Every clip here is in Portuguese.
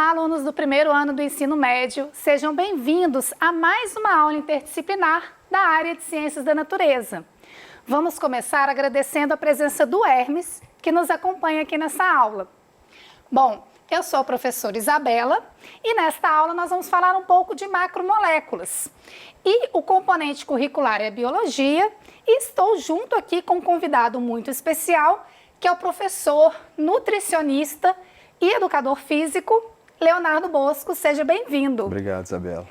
Olá, alunos do primeiro ano do ensino médio, sejam bem-vindos a mais uma aula interdisciplinar da área de Ciências da Natureza. Vamos começar agradecendo a presença do Hermes, que nos acompanha aqui nessa aula. Bom, eu sou a professora Isabela e nesta aula nós vamos falar um pouco de macromoléculas. E o componente curricular é a biologia e estou junto aqui com um convidado muito especial, que é o professor nutricionista e educador físico, Leonardo Bosco. Seja bem-vindo. Obrigado, Isabela.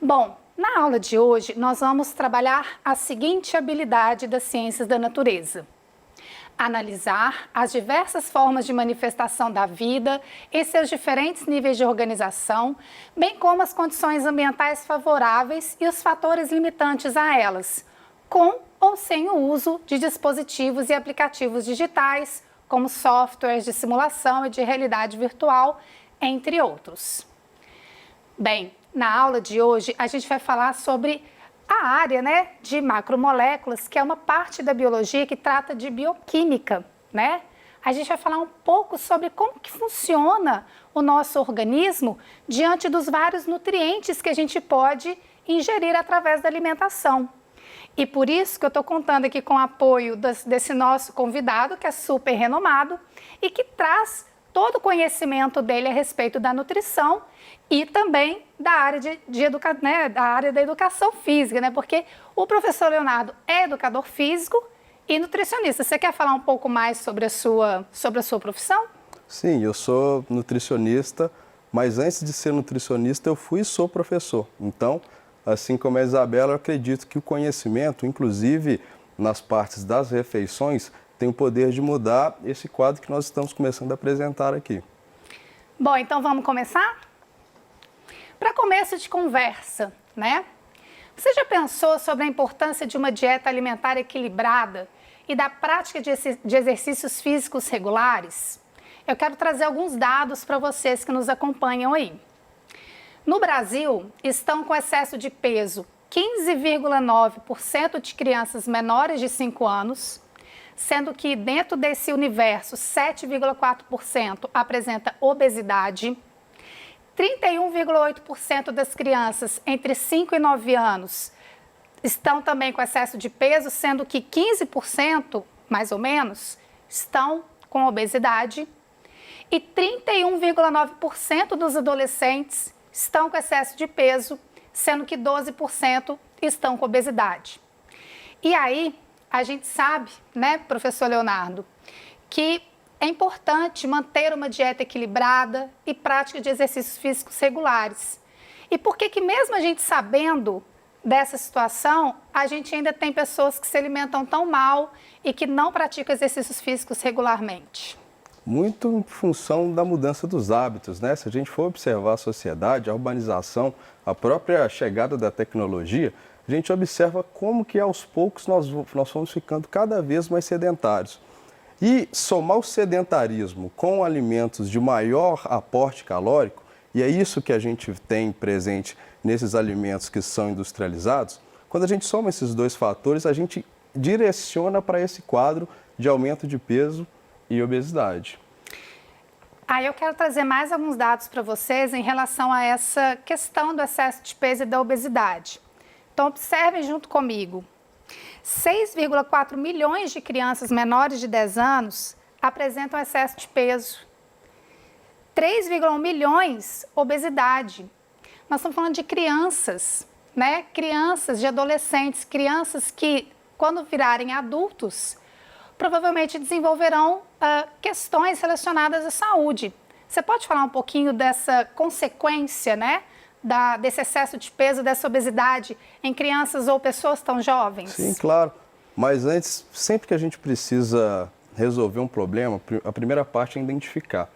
Bom, na aula de hoje nós vamos trabalhar a seguinte habilidade das ciências da natureza: analisar as diversas formas de manifestação da vida em seus diferentes níveis de organização, bem como as condições ambientais favoráveis e os fatores limitantes a elas, com ou sem o uso de dispositivos e aplicativos digitais, como softwares de simulação e de realidade virtual, entre outros. Bem, na aula de hoje a gente vai falar sobre a área, de macromoléculas, que é uma parte da biologia que trata de bioquímica, A gente vai falar um pouco sobre como que funciona o nosso organismo diante dos vários nutrientes que a gente pode ingerir através da alimentação. E por isso que eu estou contando aqui com o apoio desse nosso convidado, que é super renomado e que traz todo o conhecimento dele a respeito da nutrição e também da área, da área da educação física, Porque o professor Leonardo é educador físico e nutricionista. Você quer falar um pouco mais sobre a sua profissão? Sim, eu sou nutricionista, mas antes de ser nutricionista eu fui e sou professor. Então, assim como a Isabela, eu acredito que o conhecimento, inclusive nas partes das refeições, tem o poder de mudar esse quadro que nós estamos começando a apresentar aqui. Bom, então vamos começar? Para começo de conversa, Você já pensou sobre a importância de uma dieta alimentar equilibrada e da prática de exercícios físicos regulares? Eu quero trazer alguns dados para vocês que nos acompanham aí. No Brasil, estão com excesso de peso 15,9% de crianças menores de 5 anos, sendo que dentro desse universo 7,4% apresenta obesidade, 31,8% das crianças entre 5 e 9 anos estão também com excesso de peso, sendo que 15%, mais ou menos, estão com obesidade, e 31,9% dos adolescentes estão com excesso de peso, sendo que 12% estão com obesidade. E aí, a gente sabe, professor Leonardo, que é importante manter uma dieta equilibrada e prática de exercícios físicos regulares. E por que mesmo a gente sabendo dessa situação, a gente ainda tem pessoas que se alimentam tão mal e que não praticam exercícios físicos regularmente? Muito em função da mudança dos hábitos, Se a gente for observar a sociedade, a urbanização, a própria chegada da tecnologia, a gente observa como que aos poucos nós fomos ficando cada vez mais sedentários. E somar o sedentarismo com alimentos de maior aporte calórico, e é isso que a gente tem presente nesses alimentos que são industrializados, quando a gente soma esses dois fatores, a gente direciona para esse quadro de aumento de peso e obesidade. Aí eu quero trazer mais alguns dados para vocês em relação a essa questão do excesso de peso e da obesidade. Então, observem junto comigo. 6,4 milhões de crianças menores de 10 anos apresentam excesso de peso. 3,1 milhões obesidade. Nós estamos falando de crianças, Crianças, de adolescentes, crianças que, quando virarem adultos, provavelmente desenvolverão questões relacionadas à saúde. Você pode falar um pouquinho dessa consequência, desse excesso de peso, dessa obesidade em crianças ou pessoas tão jovens? Sim, claro. Mas antes, sempre que a gente precisa resolver um problema, a primeira parte é identificar.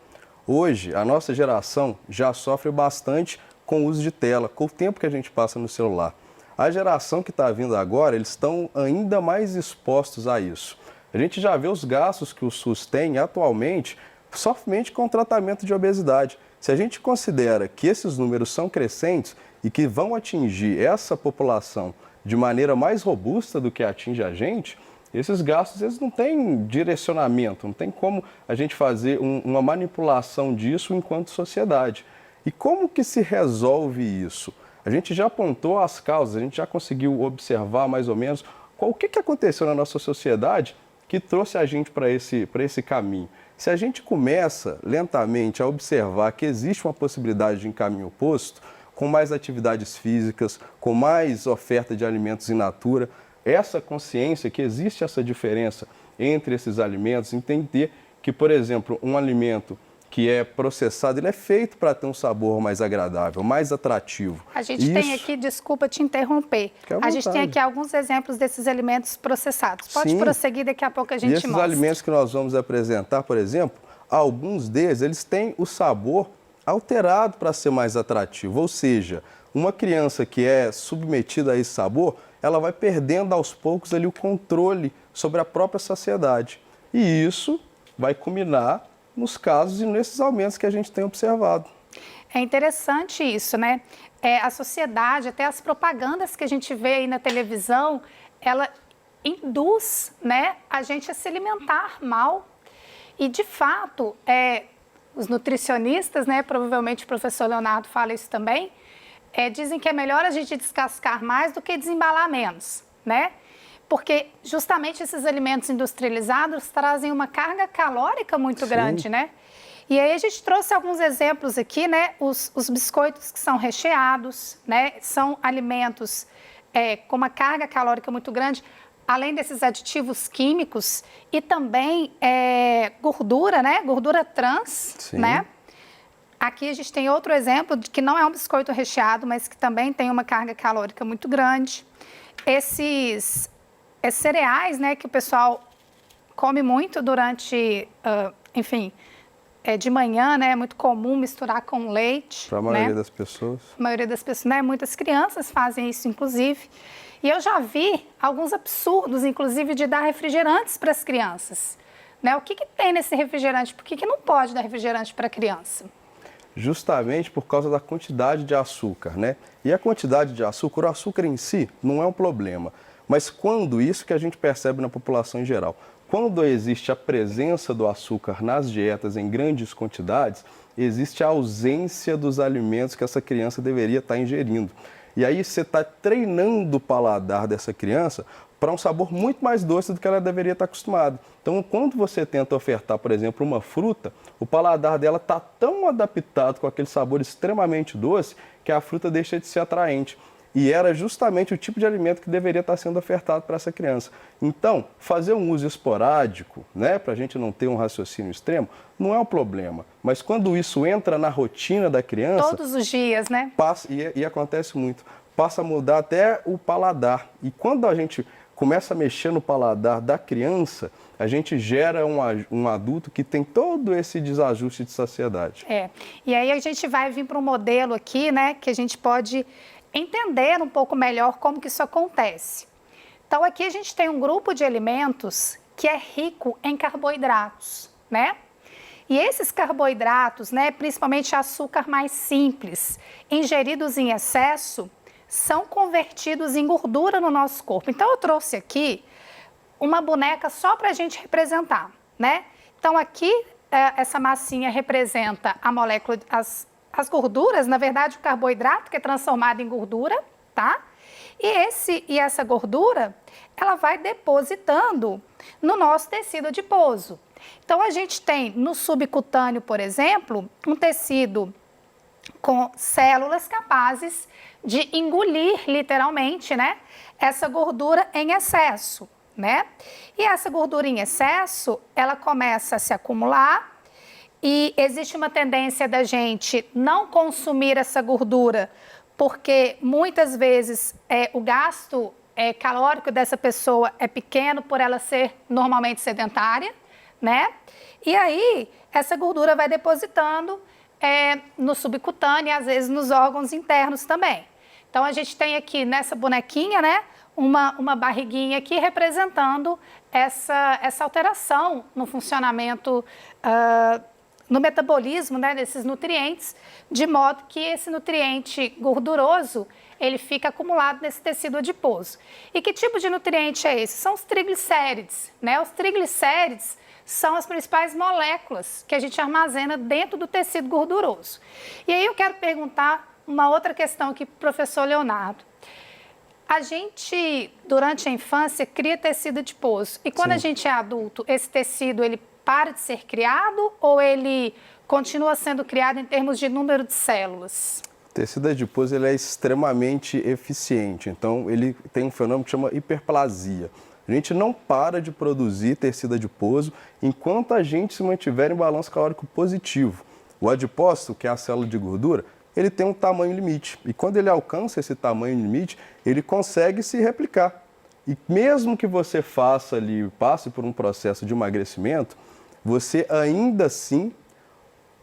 Hoje, a nossa geração já sofre bastante com o uso de tela, com o tempo que a gente passa no celular. A geração que está vindo agora, eles estão ainda mais expostos a isso. A gente já vê os gastos que o SUS tem atualmente somente com o tratamento de obesidade. Se a gente considera que esses números são crescentes e que vão atingir essa população de maneira mais robusta do que atinge a gente, Esses gastos, eles não têm direcionamento, não tem como a gente fazer uma manipulação disso enquanto sociedade. E como que se resolve isso? A gente já apontou as causas, a gente já conseguiu observar mais ou menos o que aconteceu na nossa sociedade que trouxe a gente para esse caminho. Se a gente começa lentamente a observar que existe uma possibilidade de um caminho oposto, com mais atividades físicas, com mais oferta de alimentos in natura, essa consciência que existe essa diferença entre esses alimentos, entender que, por exemplo, um alimento que é processado, ele é feito para ter um sabor mais agradável, mais atrativo. A gente tem aqui, desculpa te interromper, a gente tem aqui alguns exemplos desses alimentos processados. Pode prosseguir, daqui a pouco a gente mostra. E esses alimentos que nós vamos apresentar, por exemplo, alguns deles, eles têm o sabor alterado para ser mais atrativo. Ou seja, uma criança que é submetida a esse sabor, ela vai perdendo aos poucos ali o controle sobre a própria saciedade. E isso vai culminar nos casos e nesses aumentos que a gente tem observado. É interessante isso, né? A sociedade, até as propagandas que a gente vê aí na televisão, ela induz, né, a gente a se alimentar mal. E, de fato, os nutricionistas, né, provavelmente o professor Leonardo fala isso também, dizem que é melhor a gente descascar mais do que desembalar menos, né? Porque justamente esses alimentos industrializados trazem uma carga calórica muito grande, né? E aí a gente trouxe alguns exemplos aqui, né? Os biscoitos que são recheados, né? São alimentos com uma carga calórica muito grande, além desses aditivos químicos e também gordura, né? Gordura trans, né? Aqui a gente tem outro exemplo de que não é um biscoito recheado, mas que também tem uma carga calórica muito grande. Esses cereais, né, que o pessoal come muito durante, enfim, de manhã, né, é muito comum misturar com leite. Para a maioria das pessoas. A maioria das pessoas, né, muitas crianças fazem isso, inclusive. E eu já vi alguns absurdos, inclusive, de dar refrigerantes para as crianças. Né? O que tem nesse refrigerante? Por que não pode dar refrigerante para a criança? Justamente por causa da quantidade de açúcar, né? E a quantidade de açúcar, o açúcar em si não é um problema. Mas quando, isso que a gente percebe na população em geral, quando existe a presença do açúcar nas dietas em grandes quantidades, existe a ausência dos alimentos que essa criança deveria estar ingerindo. E aí você está treinando o paladar dessa criança para um sabor muito mais doce do que ela deveria estar acostumada. Então, quando você tenta ofertar, por exemplo, uma fruta, o paladar dela está tão adaptado com aquele sabor extremamente doce que a fruta deixa de ser atraente. E era justamente o tipo de alimento que deveria estar sendo ofertado para essa criança. Então, fazer um uso esporádico, né, para a gente não ter um raciocínio extremo, não é um problema. Mas quando isso entra na rotina da criança... Todos os dias, né? Passa, e acontece muito. Passa a mudar até o paladar. E quando a gente começa a mexer no paladar da criança, a gente gera um adulto que tem todo esse desajuste de saciedade. E aí a gente vai vir para um modelo aqui, né, que a gente pode entender um pouco melhor como que isso acontece. Então, aqui a gente tem um grupo de alimentos que é rico em carboidratos, né? E esses carboidratos, né, principalmente açúcar mais simples, ingeridos em excesso, são convertidos em gordura no nosso corpo. Então, eu trouxe aqui uma boneca só para a gente representar, né? Então, aqui, essa massinha representa a molécula, as gorduras, na verdade, o carboidrato que é transformado em gordura, tá? E essa gordura, ela vai depositando no nosso tecido adiposo. Então, a gente tem no subcutâneo, por exemplo, um tecido com células capazes de engolir, literalmente, né, essa gordura em excesso, né? E essa gordura em excesso, ela começa a se acumular e existe uma tendência da gente não consumir essa gordura, porque muitas vezes o gasto calórico dessa pessoa é pequeno por ela ser normalmente sedentária, né? E aí, essa gordura vai depositando no subcutâneo e às vezes nos órgãos internos também. Então, a gente tem aqui nessa bonequinha, né, uma barriguinha aqui representando essa alteração no funcionamento no metabolismo, né, desses nutrientes, de modo que esse nutriente gorduroso ele fica acumulado nesse tecido adiposo. E que tipo de nutriente é esse? São os triglicérides, né? Os triglicérides são as principais moléculas que a gente armazena dentro do tecido gorduroso. E aí eu quero perguntar uma outra questão aqui para o professor Leonardo. A gente, durante a infância, cria tecido adiposo. E quando a gente é adulto, esse tecido, ele para de ser criado ou ele continua sendo criado em termos de número de células? O tecido adiposo ele é extremamente eficiente, então ele tem um fenômeno que chama hiperplasia. A gente não para de produzir tecido adiposo enquanto a gente se mantiver em balanço calórico positivo. O adipócito, que é a célula de gordura, ele tem um tamanho limite. E quando ele alcança esse tamanho limite, ele consegue se replicar. E mesmo que você faça ali, passe por um processo de emagrecimento, você ainda assim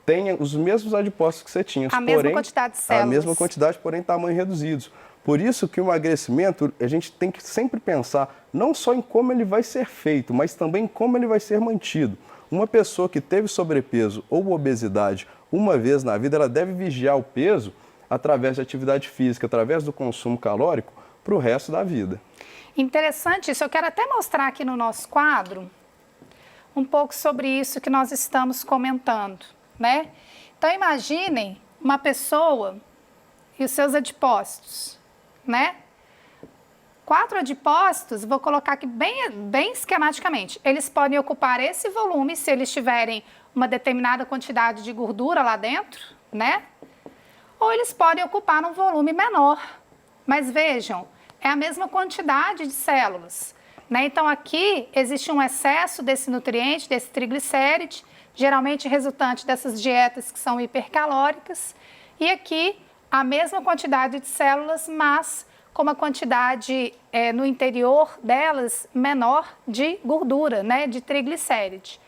tem os mesmos adipócitos que você tinha. A mesma quantidade de células. A mesma quantidade, porém em tamanhos reduzidos. Por isso que o emagrecimento, a gente tem que sempre pensar não só em como ele vai ser feito, mas também em como ele vai ser mantido. Uma pessoa que teve sobrepeso ou obesidade uma vez na vida, ela deve vigiar o peso através de atividade física, através do consumo calórico, para o resto da vida. Interessante isso. Eu quero até mostrar aqui no nosso quadro um pouco sobre isso que nós estamos comentando, né? Então, imaginem uma pessoa e os seus adipócitos, né? 4 adipócitos, vou colocar aqui bem esquematicamente, eles podem ocupar esse volume se eles tiverem uma determinada quantidade de gordura lá dentro, né? Ou eles podem ocupar um volume menor. Mas vejam, é a mesma quantidade de células, né? Então aqui existe um excesso desse nutriente, desse triglicéride, geralmente resultante dessas dietas que são hipercalóricas, e aqui a mesma quantidade de células, mas com uma quantidade no interior delas menor de gordura, né, de triglicéride.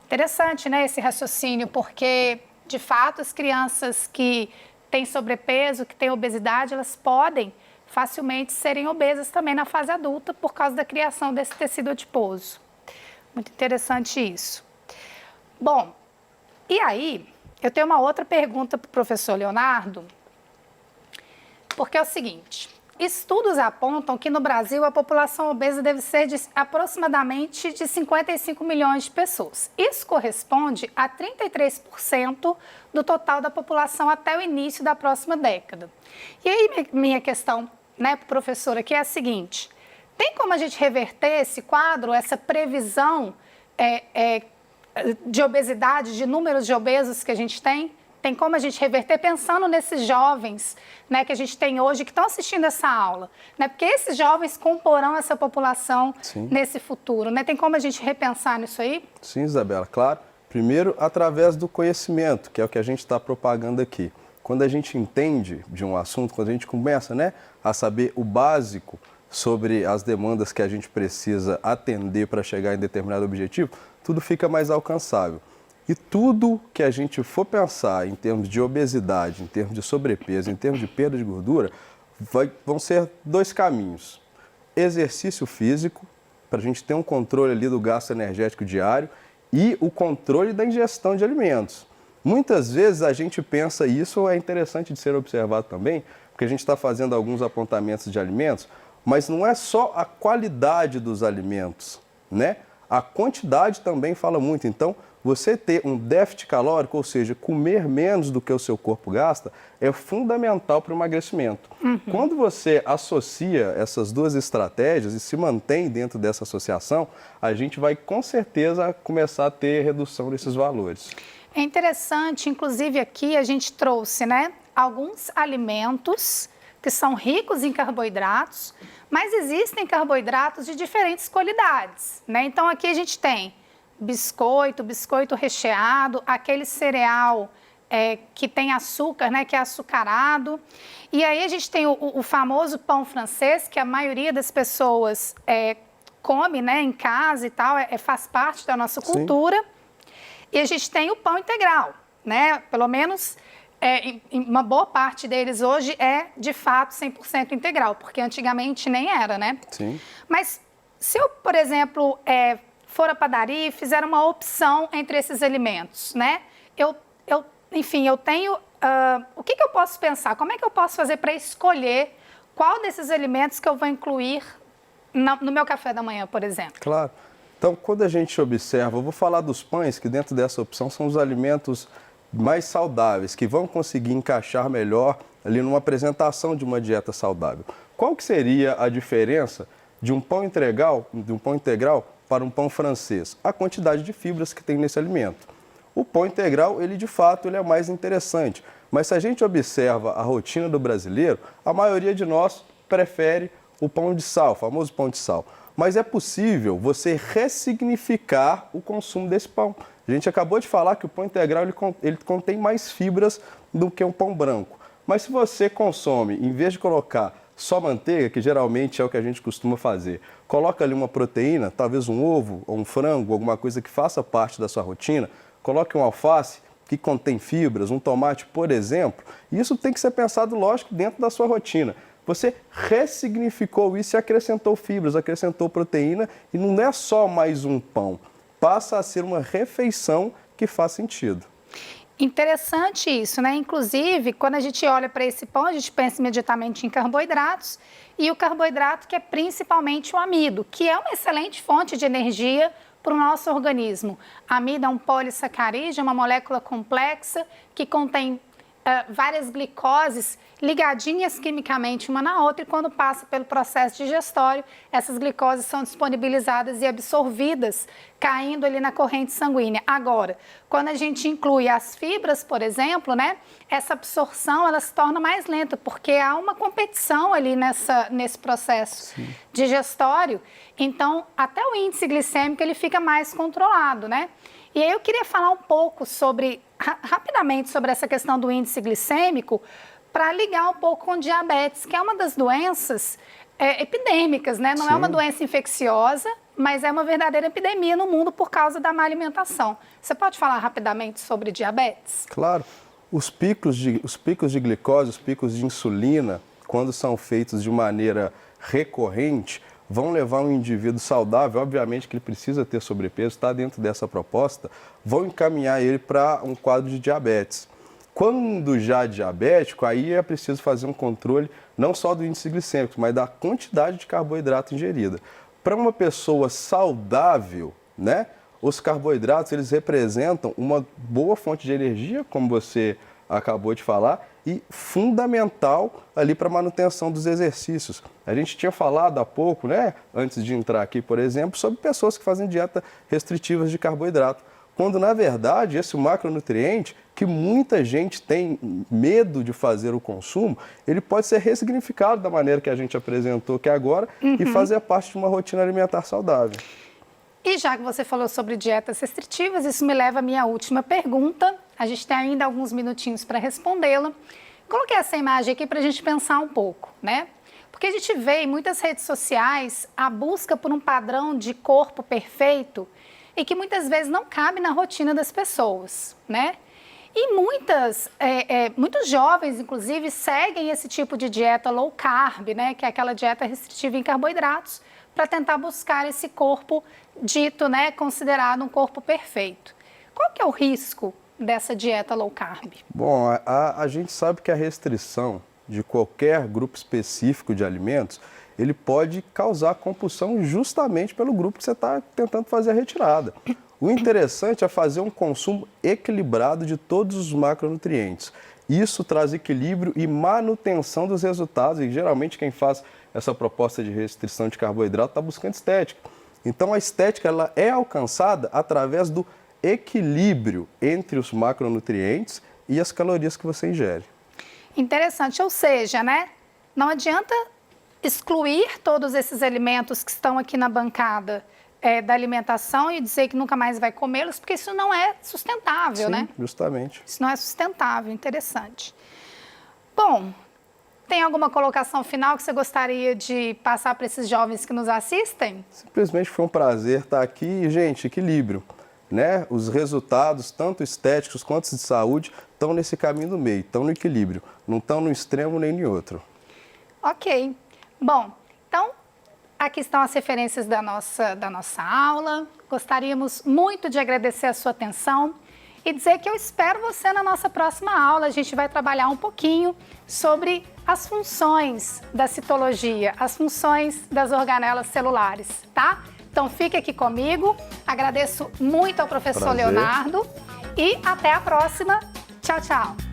Interessante, né, esse raciocínio, porque de fato as crianças que têm sobrepeso, que têm obesidade, elas podem facilmente serem obesas também na fase adulta por causa da criação desse tecido adiposo. Muito interessante isso. Bom, e aí eu tenho uma outra pergunta para o professor Leonardo, porque é o seguinte: estudos apontam que no Brasil a população obesa deve ser de aproximadamente de 55 milhões de pessoas. Isso corresponde a 33% do total da população até o início da próxima década. E aí minha questão, né, para o professor aqui é a seguinte: tem como a gente reverter esse quadro, essa previsão de obesidade, de números de obesos que a gente tem? Tem como a gente reverter pensando nesses jovens, né, que a gente tem hoje que estão assistindo essa aula, né? Porque esses jovens comporão essa população nesse futuro, né? Tem como a gente repensar nisso aí? Sim, Isabela, claro. Primeiro, através do conhecimento, que é o que a gente está propagando aqui. Quando a gente entende de um assunto, quando a gente começa, né, a saber o básico sobre as demandas que a gente precisa atender para chegar em determinado objetivo, tudo fica mais alcançável. E tudo que a gente for pensar em termos de obesidade, em termos de sobrepeso, em termos de perda de gordura, vão ser 2 caminhos. Exercício físico, para a gente ter um controle ali do gasto energético diário, e o controle da ingestão de alimentos. Muitas vezes a gente pensa, e isso é interessante de ser observado também, porque a gente está fazendo alguns apontamentos de alimentos, mas não é só a qualidade dos alimentos, né? A quantidade também fala muito. Então, você ter um déficit calórico, ou seja, comer menos do que o seu corpo gasta, é fundamental para o emagrecimento. Quando você associa essas 2 estratégias e se mantém dentro dessa associação, a gente vai com certeza começar a ter redução desses valores. É interessante, inclusive aqui a gente trouxe, né, alguns alimentos que são ricos em carboidratos, mas existem carboidratos de diferentes qualidades, né? Então aqui a gente tem biscoito recheado, aquele cereal que tem açúcar, né, que é açucarado. E aí a gente tem o famoso pão francês, que a maioria das pessoas come, né, em casa e tal, faz parte da nossa cultura. Sim. E a gente tem o pão integral, né? Pelo menos uma boa parte deles hoje é de fato 100% integral, porque antigamente nem era, né? Sim. Mas se eu, por exemplo, for à padaria e fizer uma opção entre esses alimentos, né? Enfim, eu tenho... o que eu posso pensar? Como é que eu posso fazer para escolher qual desses alimentos que eu vou incluir no meu café da manhã, por exemplo? Claro. Então, quando a gente observa, eu vou falar dos pães, que dentro dessa opção são os alimentos mais saudáveis, que vão conseguir encaixar melhor ali numa apresentação de uma dieta saudável. Qual que seria a diferença de um pão integral para um pão francês? A quantidade de fibras que tem nesse alimento. O pão integral, ele de fato, ele é mais interessante. Mas se a gente observa a rotina do brasileiro, a maioria de nós prefere o pão de sal, o famoso pão de sal. Mas é possível você ressignificar o consumo desse pão. A gente acabou de falar que o pão integral ele contém mais fibras do que um pão branco. Mas se você consome, em vez de colocar só manteiga, que geralmente é o que a gente costuma fazer, coloca ali uma proteína, talvez um ovo ou um frango, alguma coisa que faça parte da sua rotina, coloque um alface que contém fibras, um tomate, por exemplo, isso tem que ser pensado, lógico, dentro da sua rotina. Você ressignificou isso e acrescentou fibras, acrescentou proteína e não é só mais um pão, passa a ser uma refeição que faz sentido. Interessante isso, né? Inclusive, quando a gente olha para esse pão, a gente pensa imediatamente em carboidratos e o carboidrato que é principalmente o amido, que é uma excelente fonte de energia para o nosso organismo. A amido é um polissacarídeo, é uma molécula complexa que contém várias glicoses ligadinhas quimicamente uma na outra e quando passa pelo processo digestório, essas glicoses são disponibilizadas e absorvidas, caindo ali na corrente sanguínea. Agora, quando a gente inclui as fibras, por exemplo, né, essa absorção ela se torna mais lenta, porque há uma competição ali nesse processo digestório, então até o índice glicêmico ele fica mais controlado, né? E aí eu queria falar um pouco rapidamente sobre essa questão do índice glicêmico, para ligar um pouco com diabetes, que é uma das doenças epidêmicas, né? Não é uma doença infecciosa, mas é uma verdadeira epidemia no mundo por causa da má alimentação. Você pode falar rapidamente sobre diabetes? Claro. Os picos de glicose, os picos de insulina, quando são feitos de maneira recorrente, vão levar um indivíduo saudável, obviamente que ele precisa ter sobrepeso, está dentro dessa proposta, vão encaminhar ele para um quadro de diabetes. Quando já diabético, aí é preciso fazer um controle não só do índice glicêmico, mas da quantidade de carboidrato ingerida. Para uma pessoa saudável, né, os carboidratos eles representam uma boa fonte de energia, como você acabou de falar, e fundamental ali para a manutenção dos exercícios. A gente tinha falado há pouco, né, antes de entrar aqui, por exemplo, sobre pessoas que fazem dieta restritivas de carboidrato, quando na verdade esse macronutriente, que muita gente tem medo de fazer o consumo, ele pode ser ressignificado da maneira que a gente apresentou aqui agora e fazer parte de uma rotina alimentar saudável. E já que você falou sobre dietas restritivas, isso me leva à minha última pergunta. A gente tem ainda alguns minutinhos para respondê-la. Coloquei essa imagem aqui para a gente pensar um pouco, né? Porque a gente vê em muitas redes sociais a busca por um padrão de corpo perfeito e que muitas vezes não cabe na rotina das pessoas, né? E muitos jovens, inclusive, seguem esse tipo de dieta low carb, né? Que é aquela dieta restritiva em carboidratos, para tentar buscar esse corpo dito, né, considerado um corpo perfeito. Qual que é o risco dessa dieta low carb? Bom, a gente sabe que a restrição de qualquer grupo específico de alimentos, ele pode causar compulsão justamente pelo grupo que você está tentando fazer a retirada. O interessante é fazer um consumo equilibrado de todos os macronutrientes. Isso traz equilíbrio e manutenção dos resultados, e geralmente quem faz essa proposta de restrição de carboidrato está buscando estética. Então a estética ela é alcançada através do equilíbrio entre os macronutrientes e as calorias que você ingere. Interessante, ou seja, né, não adianta excluir todos esses alimentos que estão aqui na bancada da alimentação e dizer que nunca mais vai comê-los, porque isso não é sustentável, Sim, né? Justamente. Isso não é sustentável, interessante. Bom, tem alguma colocação final que você gostaria de passar para esses jovens que nos assistem? Simplesmente foi um prazer estar aqui e, gente, equilíbrio, né? Os resultados, tanto estéticos quanto de saúde, estão nesse caminho do meio, estão no equilíbrio, não estão no extremo nem em outro. Ok. Bom, então aqui estão as referências da nossa aula. Gostaríamos muito de agradecer a sua atenção e dizer que eu espero você na nossa próxima aula. A gente vai trabalhar um pouquinho sobre as funções da citologia, as funções das organelas celulares, tá? Então fique aqui comigo. Agradeço muito ao professor Prazer. Leonardo e até a próxima. Tchau, tchau.